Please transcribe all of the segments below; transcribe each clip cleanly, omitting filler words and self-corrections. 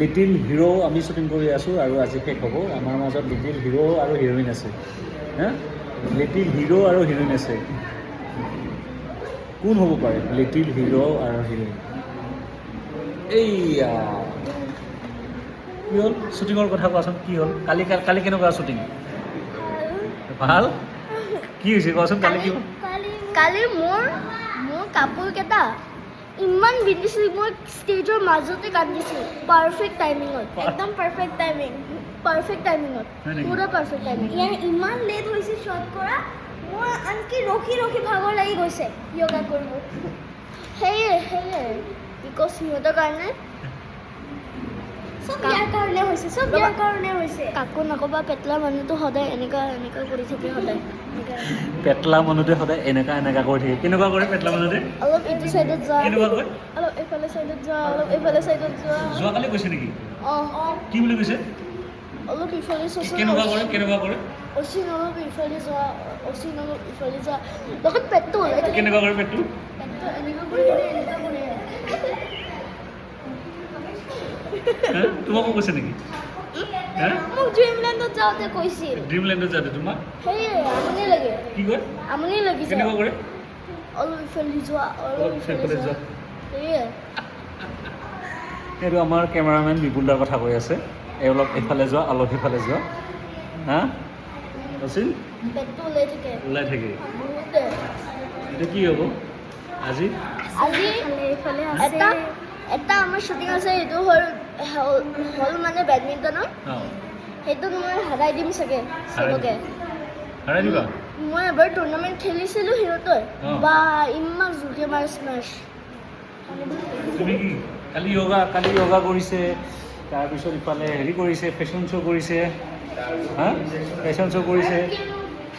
Little hero আমি shooting কৰি আছোঁ আৰু আজি শেষ হ'ব। আমাৰ মাজত লিটিল হিৰো আৰু হিৰ'ইন আছে। হা, লিটিল হিৰো আৰু হিৰ'ইন আছে। কোন হ'ব পাৰে লিটিল হিৰো আৰু হিৰ'ইন? এইয়া কি হ'ল? শ্বুটিঙৰ কথা কোৱাচোন, কি হ'ল? কালি কালি কেনেকুৱা শ্বুটিং? ভাল? কি হৈছে কোৱাচোন? কালি কি হ'ল? কালি মোৰ কাপোৰকেইটা ইমান বিন্ধিছিল, মই ষ্টেজৰ মাজতে কান্দিছোঁ। পাৰফেক্ট টাইমিঙত, একদম পাৰফেক্ট টাইমিঙত, হয় নেকি? পুৰা পাৰফেক্ট টাইমিং। ইয়াৰ ইমান লেট হৈছে শ্বট কৰা, মোৰ আনকি ৰখি ভাগৰ লাগি গৈছে য়োগা কৰিব। সেয়ে বিকজ সিহঁতৰ কাৰণে চব ইয়াৰ কাৰণে হৈছে। কাকো নক'বা, পেটলা মানুহটো সদায় এনেকুৱা কৰি থাকে, সদায় পেটলা মানুহটোৱে সদায় এনেকা কৰি থাকে। কেনেকুৱা কৰে পেটলা মানুহটোৱে? অলপ এইটো চাইডত যোৱা, কেনেকুৱা কৰে? অলপ এইফালে চাইডত যোৱা, অলপ এইফালে চাইডত যোৱা। যোৱাকালি কৈছে নেকি? অঁ কি বুলি কৈছে? অলপ ইফালে চচোন। কেনেকুৱা কৰে? অচিন অলপ ইফালে যোৱা, লগত পেটটো ওলাই থাকে। কেনেকুৱা কৰে পেটটো? পেটটো এনেকুৱা কৰি কিনে এনেকুৱা কৰে। হা? তোমাকো কৈছে নেকি? হা? মোক ড্ৰিমলেণ্ডত যাওঁতে কৈছিল। ড্ৰিমলেণ্ডত যাওঁতে তোমাক সেয়ে আমনি লাগে, কি কয়? আমনি লাগিছে। কেনেকুৱা কৰে? অলপ ইফালে যোৱা, অলপ ইফালে যোৱা। সেয়ে এইটো আমাৰ কেমেৰামেন বিপুল দাৰ কথা কৈ আছে। অলপ এইফালে যোৱা, অলপ সিফালে যোৱা। হা আছিল পেটটো ওলাই থাকে বহুতে। এতিয়া কি হ'ব আজি? এটা আমাৰ শ্বুটিং আছে, সেইটো হ'ল মানে বেডমিণ্টনৰ। সেইটোত মই হাৰাই দিম চাগে চবকে। হাৰাই দিবা? মই এবাৰ টুৰ্ণামেণ্ট খেলিছিলোঁ সিহঁতৰ, বা ইমান জোৰকৈ মাৰে স্মেছ। তুমি কি কালি য়োগা কৰিছে, তাৰপিছত ইফালে হেৰি কৰিছে, ফেশ্বন শ্ব' কৰিছে। হা, ফেশ্বন শ্ব' কৰিছে,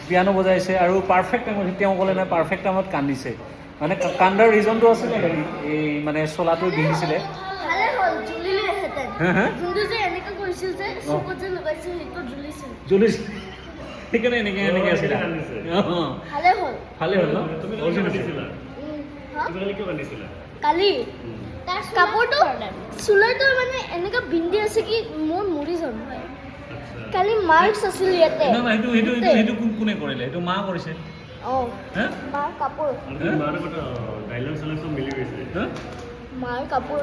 পিয়ানো বজাইছে, আৰু পাৰফেক্ট টাইমত তেওঁ ক'লে নাই, পাৰফেক্ট টাইমত কান্দিছে। মানে কান্দাৰ ৰিজনটো আছিলে এই মানে চোলাটো ভিজিছিলে। ভালে হ'ল, জ্বলিলেহেঁতেন। হা? যোনটো যে এনেকৈ কৰিছিল যে চকুত যে লগাইছিল, সেইটো জ্বলিছিল। সেইকাৰণে এনেকে আছিলে। ভালে হ'ল ন? কালি তাৰ কাপোৰটো চোলাটো মানে এনেকুৱা বিন্ধি আছে কি মোৰ মৰি যাম। কালি মাৰ্কছ আছিল ইয়াতে। সেইটো কোনে কৰিলে? সেইটো মা কৰিছে। মাৰ কাপোৰ, মাৰ কাপোৰ,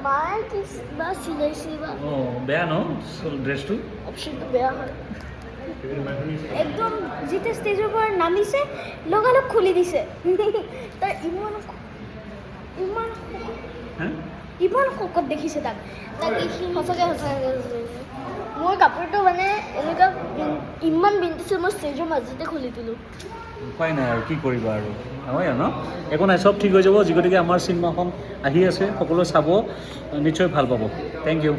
মাৰ কিবা চিলাইছে বা বেয়া ন ড্ৰেছটো? অপশ্যনটো বেয়া হয়। একদম যেতিয়া ষ্টেজৰ পৰা নামিছে লগালগ খুলি দিছে। তাৰ ইমান শকত দেখিছে তাক সঁচাকৈ মোৰ কাপোৰটো মানে এনেকুৱা ইমান বিন্ধিছে, মই ষ্টেজৰ মাজতে খুলি দিলোঁ। উপায় নাই আৰু কি কৰিবা আৰু, হয় ন? একো নাই, চব ঠিক হৈ যাব। যি গতিকে আমাৰ চিনেমাখন আহি আছে, সকলোৱে চাব, নিশ্চয় ভাল পাব। Thank U.